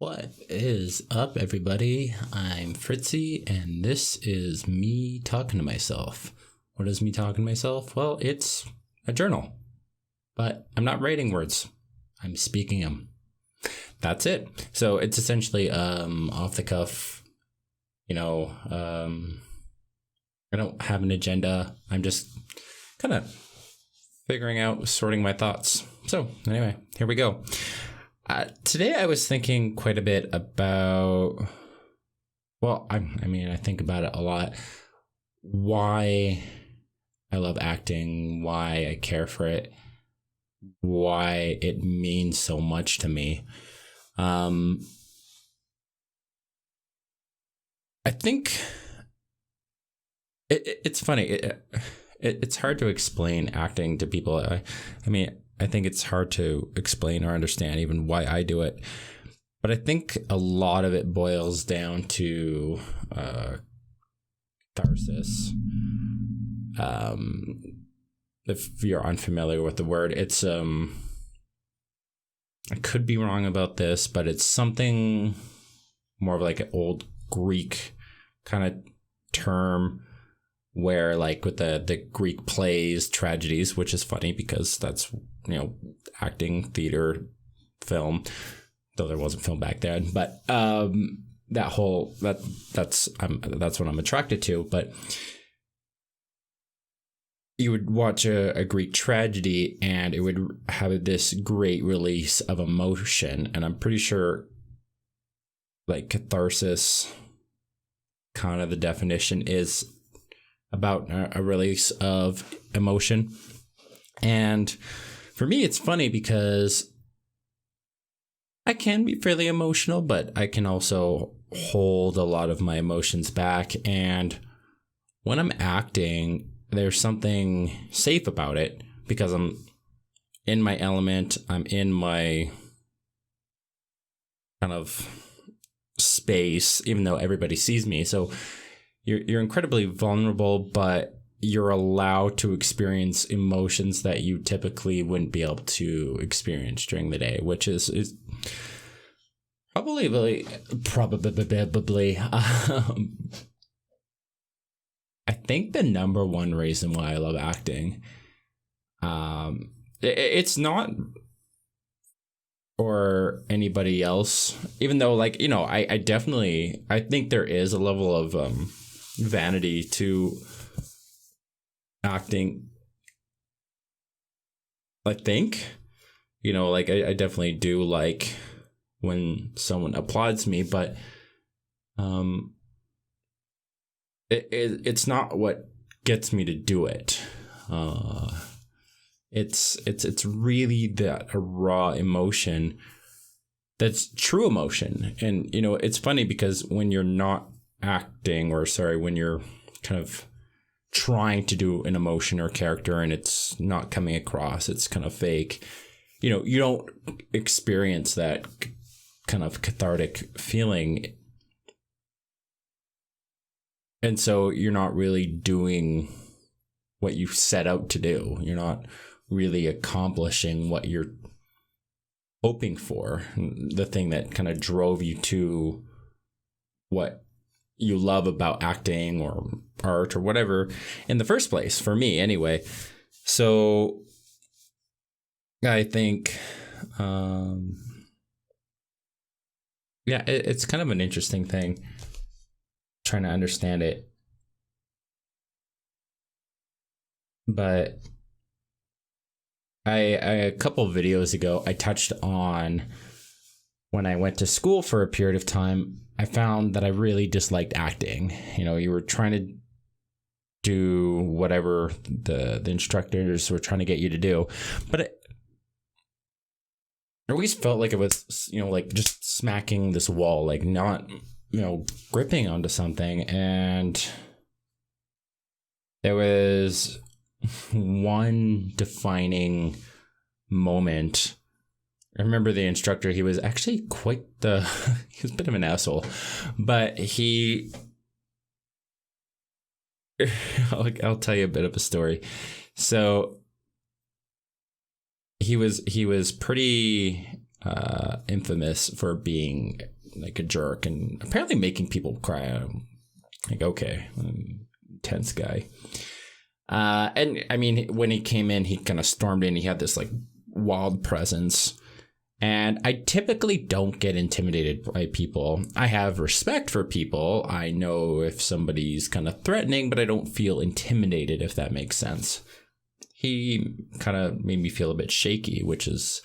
What is up, everybody? I'm Phritzy, and this is me talking to myself. What is me talking to myself? Well, it's a journal, but I'm not writing words. I'm speaking them. That's it. So it's essentially off the cuff. I don't have an agenda. I'm just kind of figuring out, sorting my thoughts. So anyway, here we go. Today I was thinking quite a bit about, I think about it a lot, why I love acting, why I care for it, why it means so much to me. I think it's funny. It's hard to explain acting to people. I think it's hard to explain or understand even why I do it. But I think a lot of it boils down to catharsis. If you're unfamiliar with the word, it's I could be wrong about this, but it's something more of like an old Greek kind of term, where like with the Greek plays, tragedies, which is funny because that's, acting, theater, film, though there wasn't film back then, but that's what I'm attracted to. But you would watch a Greek tragedy and it would have this great release of emotion, and I'm pretty sure like catharsis, kind of the definition is about a release of emotion. And for me, it's funny because I can be fairly emotional, but I can also hold a lot of my emotions back. And when I'm acting, there's something safe about it because I'm in my element. I'm in my kind of space, even though everybody sees me. So you're incredibly vulnerable, but you're allowed to experience emotions that you typically wouldn't be able to experience during the day, which is probably I think the number one reason why I love acting. It's not or anybody else, even though I think there is a level of vanity to acting. I think, I definitely do like when someone applauds me, but it's not what gets me to do it. It's really that raw emotion that's true emotion. And it's funny because when you're not acting, when you're kind of trying to do an emotion or character and it's not coming across, it's kind of fake, you don't experience that kind of cathartic feeling, and so you're not really doing what you set out to do. You're not really accomplishing what you're hoping for, the thing that kind of drove you to what you love about acting or art or whatever in the first place, for me anyway. So I think it's kind of an interesting thing trying to understand it. But a couple of videos ago, I touched on when I went to school for a period of time, I found that I really disliked acting. You were trying to do whatever the instructors were trying to get you to do, but I always felt like it was, just smacking this wall, like not, gripping onto something. And there was one defining moment. I remember the instructor, he was actually he was a bit of an asshole, but I'll tell you a bit of a story. So he was pretty infamous for being like a jerk and apparently making people cry. I'm like, okay, intense guy. And I mean, when he came in, he kind of stormed in. He had this like wild presence. And I typically don't get intimidated by people. I have respect for people. I know if somebody's kind of threatening, but I don't feel intimidated, if that makes sense. He kind of made me feel a bit shaky, which is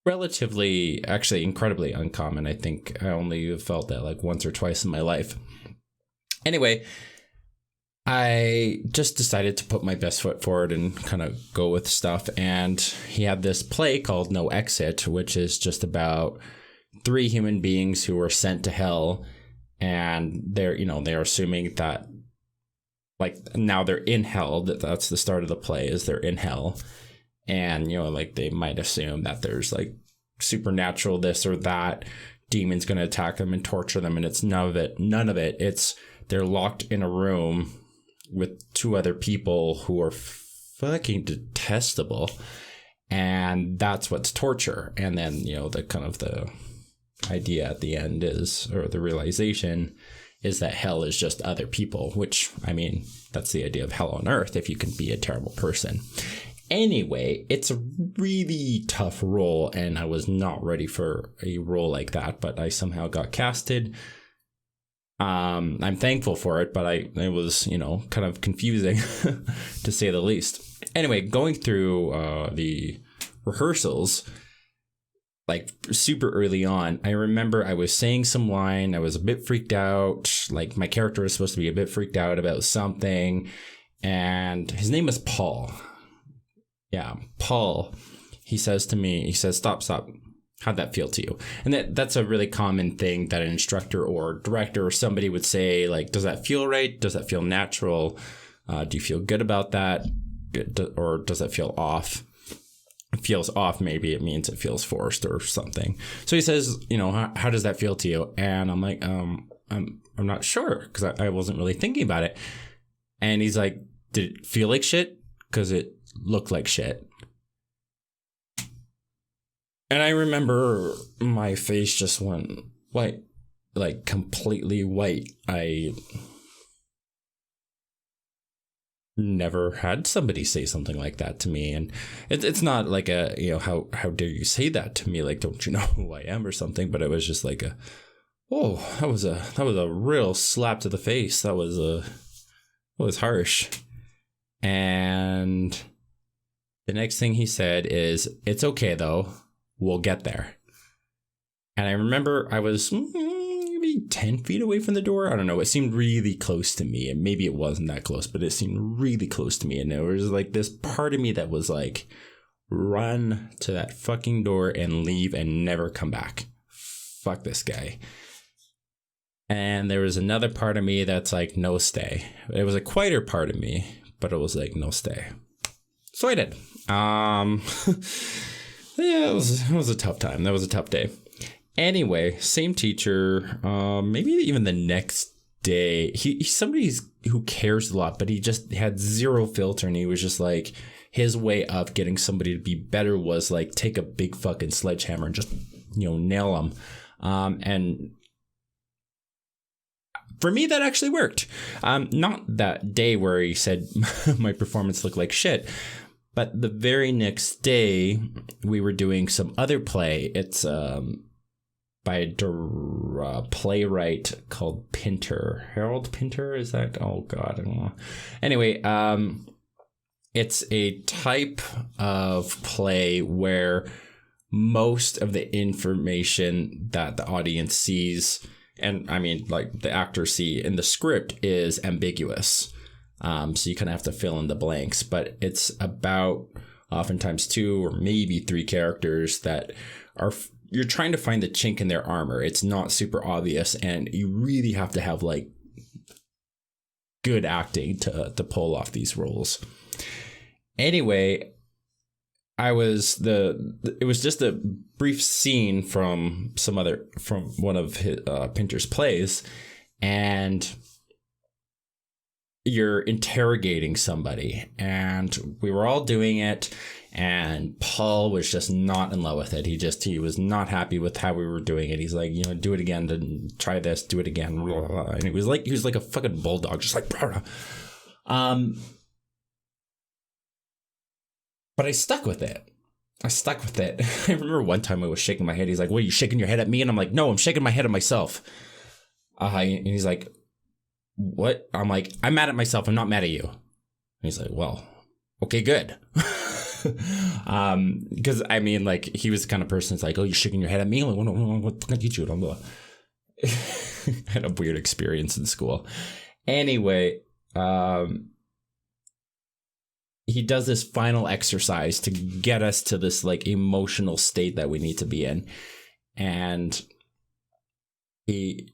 relatively, actually incredibly uncommon. I think I only felt that like once or twice in my life. Anyway, I just decided to put my best foot forward and kind of go with stuff. And he had this play called No Exit, which is just about 3 human beings who were sent to hell. And they're assuming that like now they're in hell. That's the start of the play, is they're in hell. And, like they might assume that there's like supernatural this or that, demons going to attack them and torture them. And it's none of it. It's they're locked in a room with 2 other people who are fucking detestable. And that's what's torture. And then, the kind of the idea at the end is, or the realization is that hell is just other people, which, I mean, that's the idea of hell on earth, if you can be a terrible person. Anyway, it's a really tough role, and I was not ready for a role like that, but I somehow got casted. I'm thankful for it, but it was, kind of confusing to say the least. Anyway, going through the rehearsals, like super early on, I remember I was saying some line. I was a bit freaked out. Like my character was supposed to be a bit freaked out about something, and his name was Paul. Yeah, Paul. He says to me, stop. How'd that feel to you? And that's a really common thing that an instructor or director or somebody would say, like, does that feel right? Does that feel natural? Do you feel good about that? Or does that feel off? It feels off, maybe it means it feels forced or something. So he says, how does that feel to you? And I'm like, I'm not sure, because I wasn't really thinking about it. And he's like, did it feel like shit? Because it looked like shit. And I remember my face just went white, like completely white. I never had somebody say something like that to me. And it's not like a, how dare you say that to me? Like, don't you know who I am or something? But it was just like whoa, that was a real slap to the face. That was harsh. And the next thing he said is, it's okay though. We'll get there. And I remember I was maybe 10 feet away from the door. I don't know. It seemed really close to me. And maybe it wasn't that close, but it seemed really close to me. And there was like this part of me that was like, run to that fucking door and leave and never come back. Fuck this guy. And there was another part of me that's like, no, stay. It was a quieter part of me, but it was like, no, stay. So I did. Yeah, it was a tough time. That was a tough day. Anyway, same teacher. Maybe even the next day. He's somebody who cares a lot, but he just had zero filter, and he was just like, his way of getting somebody to be better was like take a big fucking sledgehammer and just nail them. And for me, that actually worked. Not that day where he said my performance looked like shit. But the very next day, we were doing some other play. It's by a playwright called Pinter. Harold Pinter, is that? Oh, God, I don't know. Anyway, it's a type of play where most of the information that the audience sees, and I mean, like the actors see in the script, is ambiguous. So you kind of have to fill in the blanks, but it's about oftentimes 2 or maybe 3 characters that you're trying to find the chink in their armor. It's not super obvious, and you really have to have like good acting to pull off these roles. Anyway, it was just a brief scene from one of his, Pinter's plays, and you're interrogating somebody, and we were all doing it, and Paul was just not in love with it. He was not happy with how we were doing it. He's like, do it again, then try this, do it again, blah, blah, blah. And he was like a fucking bulldog, just like blah, blah. But I stuck with it. I remember one time I was shaking my head. He's like, "What, are you shaking your head at me?" And I'm like, "No, I'm shaking my head at myself." And he's like, "What?" I'm like, "I'm mad at myself. I'm not mad at you." And he's like, "Well, okay, good." Because I mean, like, he was the kind of person that's like, "Oh, you're shaking your head at me?" I'm like, what the fuck did you do? I had a weird experience in school. Anyway, he does this final exercise to get us to this like emotional state that we need to be in. And he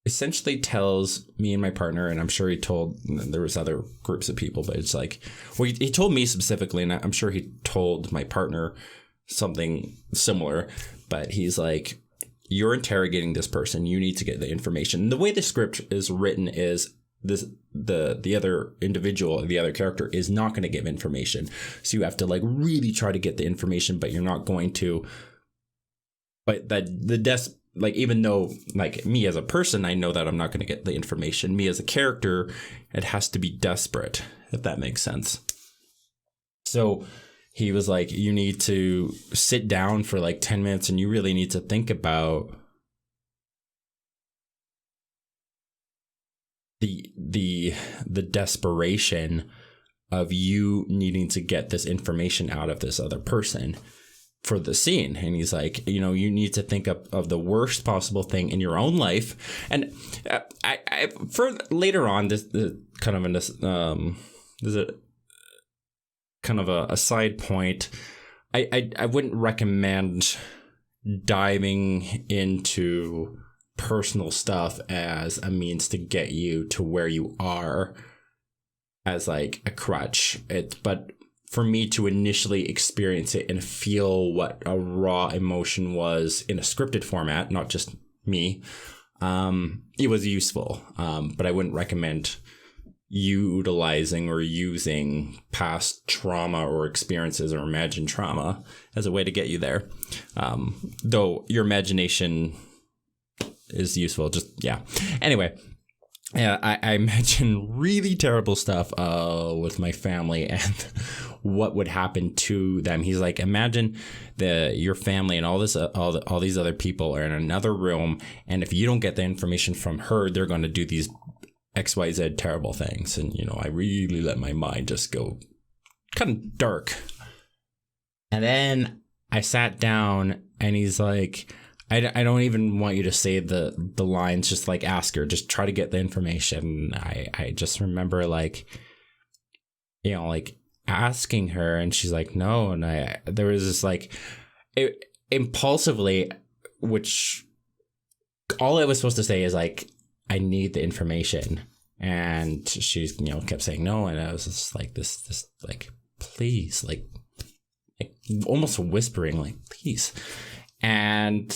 essentially tells me and my partner, and I'm sure he told, there was other groups of people, but it's like, well, he told me specifically, and I'm sure he told my partner something similar, but he's like, you're interrogating this person. You need to get the information. And the way the script is written is the other individual, the other character is not going to give information. So you have to like really try to get the information, but you're not going to. But like, even though like me as a person, I know that I'm not going to get the information. Me as a character, it has to be desperate, if that makes sense. So he was like, you need to sit down for like 10 minutes and you really need to think about the desperation of you needing to get this information out of this other person for the scene. And he's like, you need to think of the worst possible thing in your own life. And I for later on, this kind of in this is it kind of a side point. I wouldn't recommend diving into personal stuff as a means to get you to where you are as like a crutch. But for me to initially experience it and feel what a raw emotion was in a scripted format, not just me, it was useful. But I wouldn't recommend utilizing or using past trauma or experiences or imagined trauma as a way to get you there. Though your imagination is useful. Just, yeah. Anyway, yeah, I imagine really terrible stuff with my family and what would happen to them. He's like, imagine your family and all these other people are in another room, and if you don't get the information from her, they're going to do these XYZ terrible things. And I really let my mind just go kind of dark. And then I sat down, and he's like, I don't even want you to say the lines, just like ask her, just try to get the information. I just remember like asking her, and she's like, no. And there was this like impulsively, which all I was supposed to say is like, I need the information. And she's, kept saying no. And I was just like, this like, please, like almost whispering, like, please. And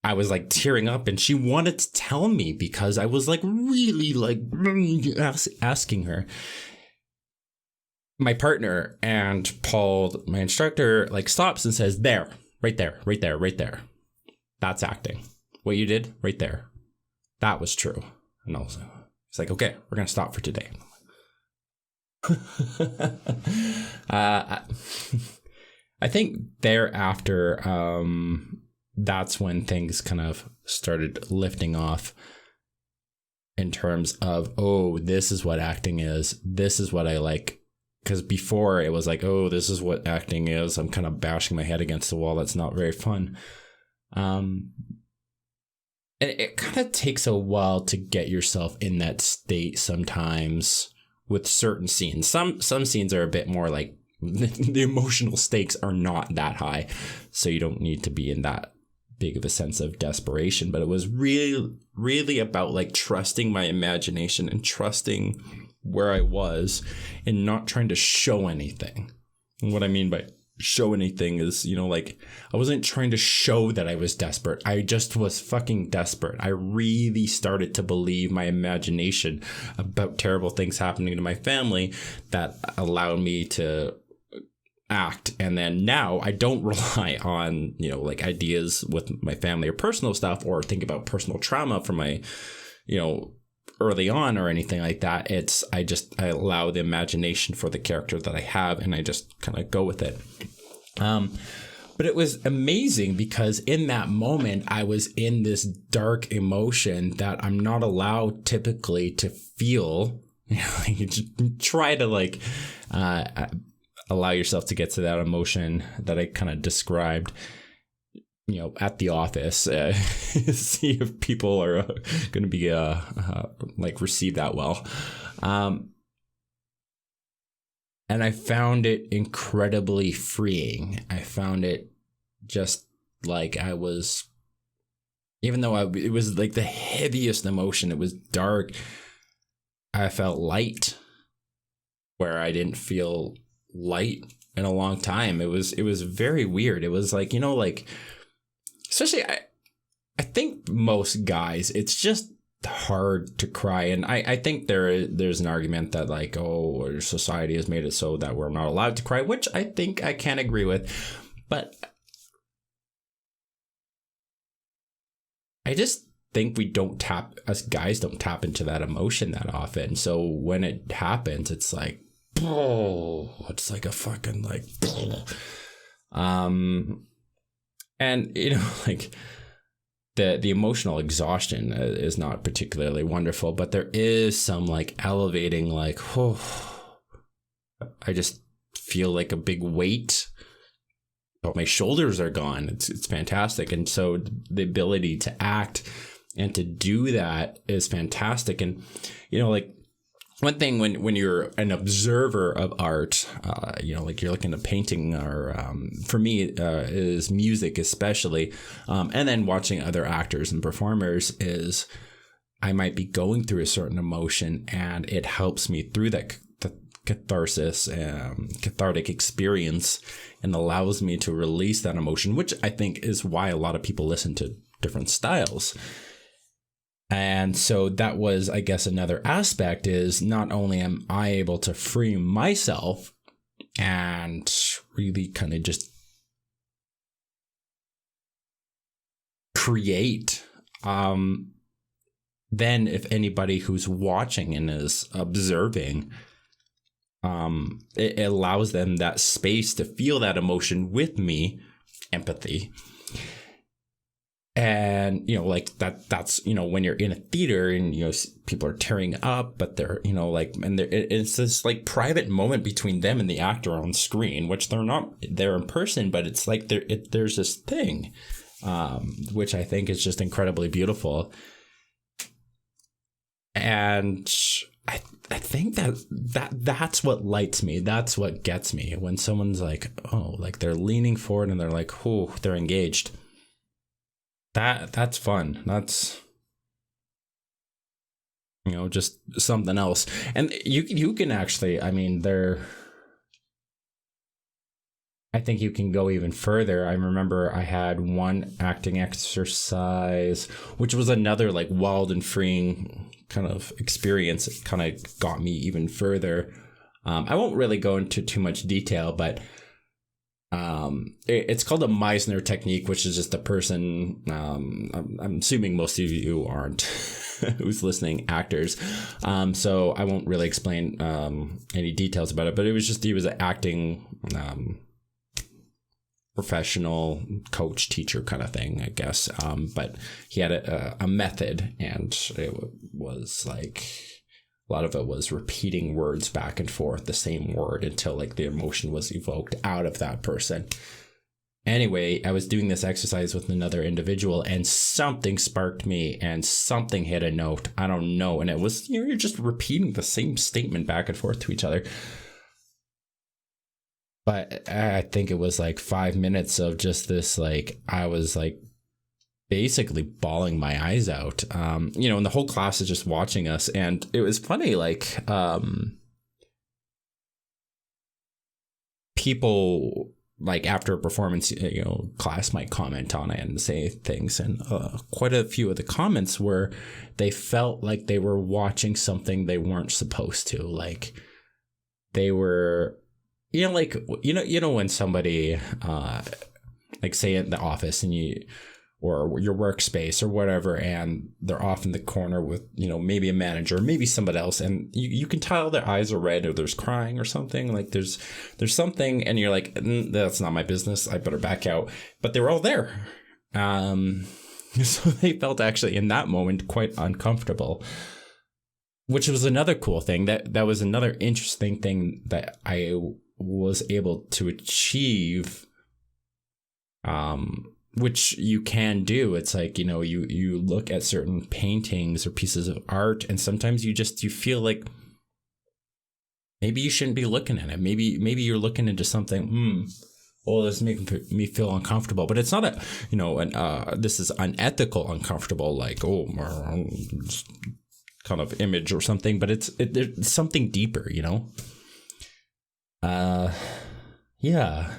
I was like tearing up, and she wanted to tell me because I was like really like asking her. My partner and Paul, my instructor, like stops and says, there, right there, right there, right there. That's acting. What you did right there. That was true. And I was like, it's like, okay, we're going to stop for today. I think thereafter, that's when things kind of started lifting off in terms of, oh, this is what acting is. This is what I like. Because before it was like, oh, this is what acting is. I'm kind of bashing my head against the wall. That's not very fun. And it kind of takes a while to get yourself in that state sometimes with certain scenes. Some scenes are a bit more like, the emotional stakes are not that high, so you don't need to be in that big of a sense of desperation. But it was really, really about like trusting my imagination and trusting where I was and not trying to show anything. And what I mean by show anything is, like I wasn't trying to show that I was desperate. I just was fucking desperate. I really started to believe my imagination about terrible things happening to my family that allowed me to act. And then now I don't rely on, like ideas with my family or personal stuff, or think about personal trauma from my, early on or anything like that. I allow the imagination for the character that I have, and I just kind of go with it. But it was amazing because in that moment I was in this dark emotion that I'm not allowed typically to feel. You try to allow yourself to get to that emotion that I kind of described, at the office, see if people are going to be receive that well. And I found it incredibly freeing. I found it just like I was, even though it was like the heaviest emotion, it was dark, I felt light where I didn't feel light in a long time. It was very weird. It was like, especially I think most guys, it's just hard to cry. And I think there's an argument that our society has made it so that we're not allowed to cry, which I think I can agree with. But I just think us guys don't tap into that emotion that often. So when it happens, it's like, oh, it's like a fucking and the emotional exhaustion is not particularly wonderful, but there is some elevating, oh, I just feel like a big weight, but my shoulders are gone. It's fantastic. And so the ability to act and to do that is fantastic. And, one thing when you're an observer of art, you're looking at painting, or for me is music especially, and then watching other actors and performers, is I might be going through a certain emotion and it helps me through that catharsis, cathartic experience, and allows me to release that emotion, which I think is why a lot of people listen to different styles. And so that was, I guess, another aspect, is not only am I able to free myself and really kind of just create, then if anybody who's watching and is observing, it allows them that space to feel that emotion with me, empathy. And, that's, when you're in a theater and, people are tearing up, but they're, it's this private moment between them and the actor on screen, which they're not there in person, but it's like there's this thing, which I think is just incredibly beautiful. And I think that's what lights me. That's what gets me when someone's they're leaning forward and they're oh, they're engaged. That's fun. That's, just something else. And you can actually, I think you can go even further. I remember I had one acting exercise, which was another wild and freeing kind of experience. It kind of got me even further. I won't really go into too much detail, but it's called a Meisner technique, which is just a person, I'm assuming most of you aren't, who's listening, actors. So I won't really explain any details about it, but he was an acting professional coach, teacher kind of thing, I guess. But he had a method, and it was a lot of it was repeating words back and forth, the same word, until the emotion was evoked out of that person. Anyway, I was doing this exercise with another individual, and something sparked me, and something hit a note. I don't know. And it was, you're just repeating the same statement back and forth to each other. But I think it was 5 minutes of just this, I was basically bawling my eyes out, and the whole class is just watching us. And it was funny, people like after a performance, class might comment on it and say things. And quite a few of the comments were they felt like they were watching something they weren't supposed to. Like they were, when somebody, like say in the office or your workspace or whatever, and they're off in the corner with, maybe a manager, maybe somebody else, and you can tell their eyes are red or there's crying or something, like there's something, and you're like, that's not my business, I better back out. But they were all there. So they felt actually in that moment quite uncomfortable, which was another cool thing. That was another interesting thing that I was able to achieve, which you can do. It's like, you look at certain paintings or pieces of art, and sometimes you feel like maybe you shouldn't be looking at it. Maybe you're looking into something, this is making me feel uncomfortable. But it's not this is unethical uncomfortable, like, kind of image or something, but there's something deeper, yeah.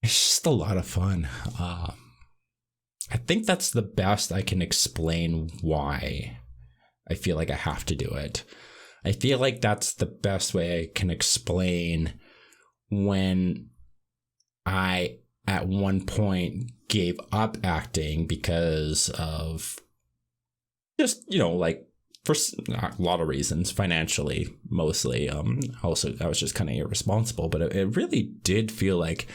It's just a lot of fun. I think that's the best I can explain why I feel like I have to do it. I feel like that's the best way I can explain when I, at one point, gave up acting because of just, like, for a lot of reasons, financially, mostly. Also, I was just kind of irresponsible, but it really did feel like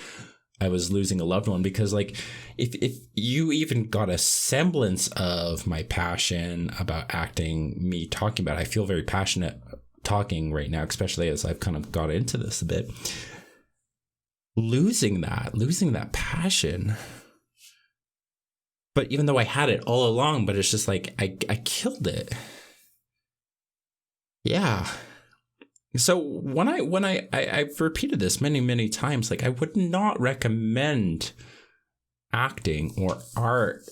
I was losing a loved one, because like if you even got a semblance of my passion about acting, me talking about it, I feel very passionate talking right now, especially as I've kind of got into this a bit. Losing that passion. But even though I had it all along, but it's just like I killed it. Yeah. So when I've repeated this many, many times, like I would not recommend acting or art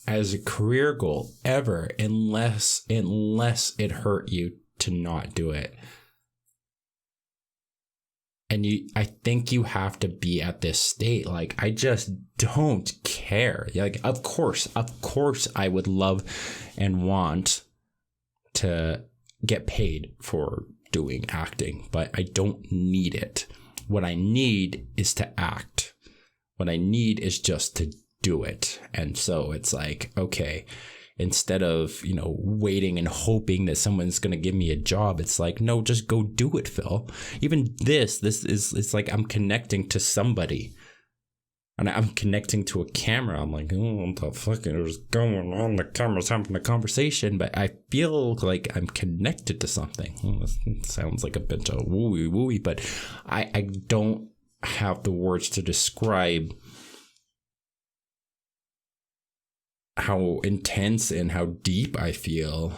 as a career goal ever, unless it hurt you to not do it. And I think you have to be at this state. Like, I just don't care. Like, of course, I would love and want to get paid for doing acting, but I don't need it. What I need is to act. What I need is just to do it. And so it's like, okay, instead of, waiting and hoping that someone's going to give me a job, it's like, no, just go do it, Phil. Even this is, it's like I'm connecting to somebody. And I'm connecting to a camera. I'm like, what the fuck is going on? The camera's having a conversation, but I feel like I'm connected to something. It sounds like a bit of wooey, but I don't have the words to describe how intense and how deep I feel.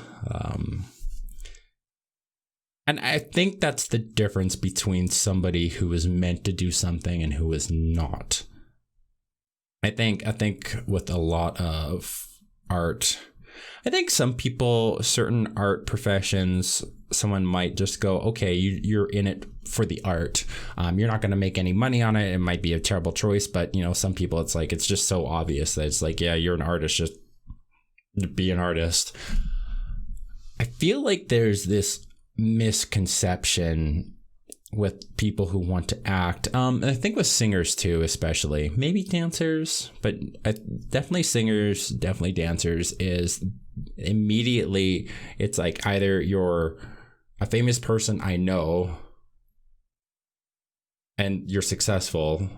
And I think that's the difference between somebody who is meant to do something and who is not. I think with a lot of art, I think some people, certain art professions, someone might just go, okay, you're in it for the art. You're not going to make any money on it. It might be a terrible choice, but some people, it's like, it's just so obvious that it's like, yeah, you're an artist, just be an artist. I feel like there's this misconception with people who want to act. And I think with singers too, especially, maybe dancers, but definitely singers, definitely dancers, is immediately it's like either you're a famous person I know and you're successful,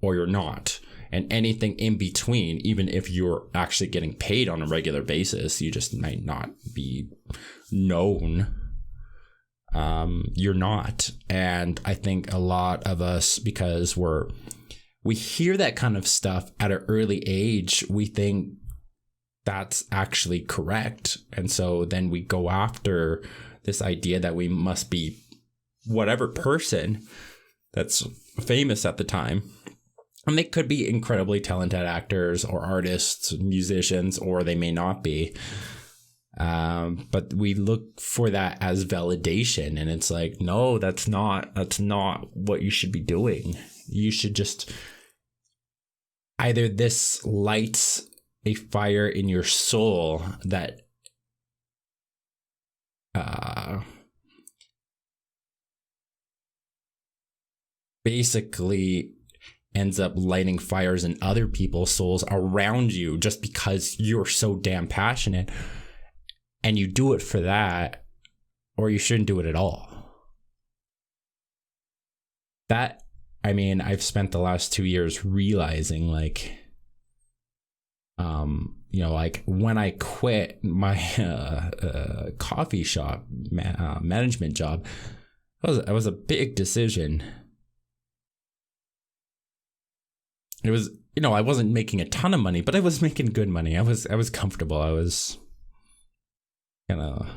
or you're not. And anything in between, even if you're actually getting paid on a regular basis, you just might not be known. You're not. And I think a lot of us, because we hear that kind of stuff at an early age, we think that's actually correct. And so then we go after this idea that we must be whatever person that's famous at the time. And they could be incredibly talented actors or artists, musicians, or they may not be. But we look for that as validation, and it's like, no, that's not what you should be doing. You should just, either this lights a fire in your soul that basically ends up lighting fires in other people's souls around you just because you're so damn passionate, and you do it for that, or you shouldn't do it at all. That, I mean, I've spent the last 2 years realizing, like, like when I quit my coffee shop management job, it was a big decision. It was, I wasn't making a ton of money, but I was making good money. I was comfortable. I was kind of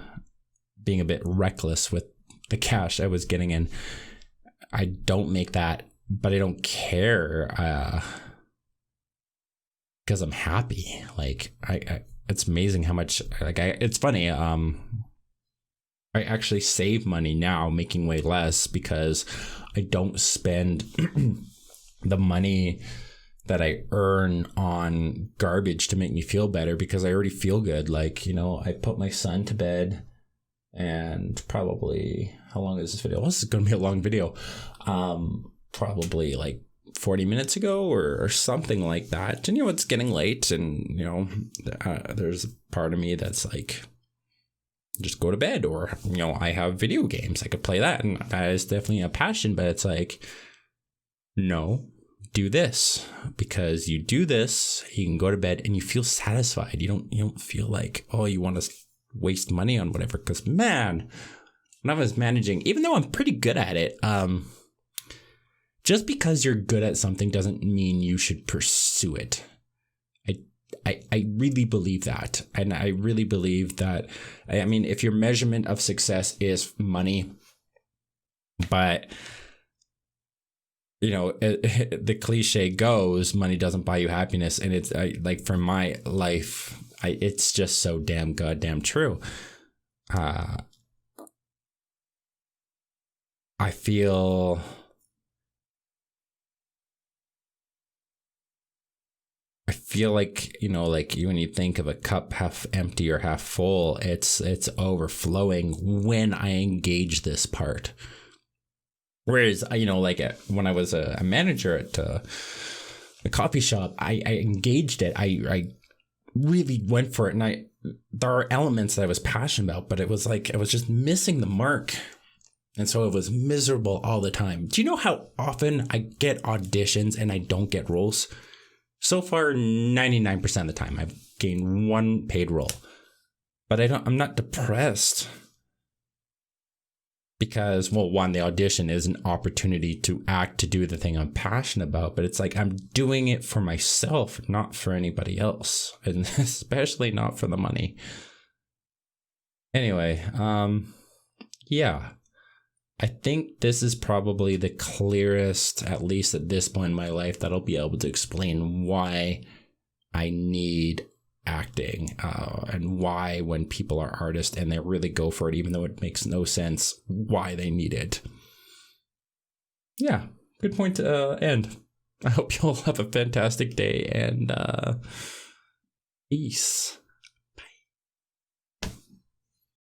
being a bit reckless with the cash I was getting in. I don't make that, but I don't care. Because I'm happy. Like, I it's amazing how much, like, it's funny. I actually save money now, making way less, because I don't spend the money that I earn on garbage to make me feel better, because I already feel good. Like, I put my son to bed, and probably, how long is this video? Well, this is going to be a long video. Probably like 40 minutes ago or something like that. And it's getting late, and there's a part of me that's like, just go to bed, or I have video games, I could play that, and that is definitely a passion. But it's like, no, do this, because you do this, you can go to bed and you feel satisfied. You don't feel like, oh, you want to waste money on whatever. Because, man, when I was managing, even though I'm pretty good at it, just because you're good at something doesn't mean you should pursue it. I really believe that. And I really believe that, I mean, if your measurement of success is money, but, the cliche goes, money doesn't buy you happiness. And it's like, for my life, it's just so damn goddamn true. I feel like, like when you think of a cup half empty or half full, it's overflowing when I engage this part. Whereas, like when I was a manager at a coffee shop, I engaged it. I really went for it. And there are elements that I was passionate about, but it was like, I was just missing the mark. And so it was miserable all the time. Do you know how often I get auditions and I don't get roles? So far, 99% of the time, I've gained one paid role. But I'm not depressed. Because, well, one, the audition is an opportunity to act, to do the thing I'm passionate about. But it's like, I'm doing it for myself, not for anybody else. And especially not for the money. Anyway, yeah. I think this is probably the clearest, at least at this point in my life, that I'll be able to explain why I need acting, and why, when people are artists and they really go for it, even though it makes no sense, why they need it. Yeah, good point to end. I hope you all have a fantastic day, and peace.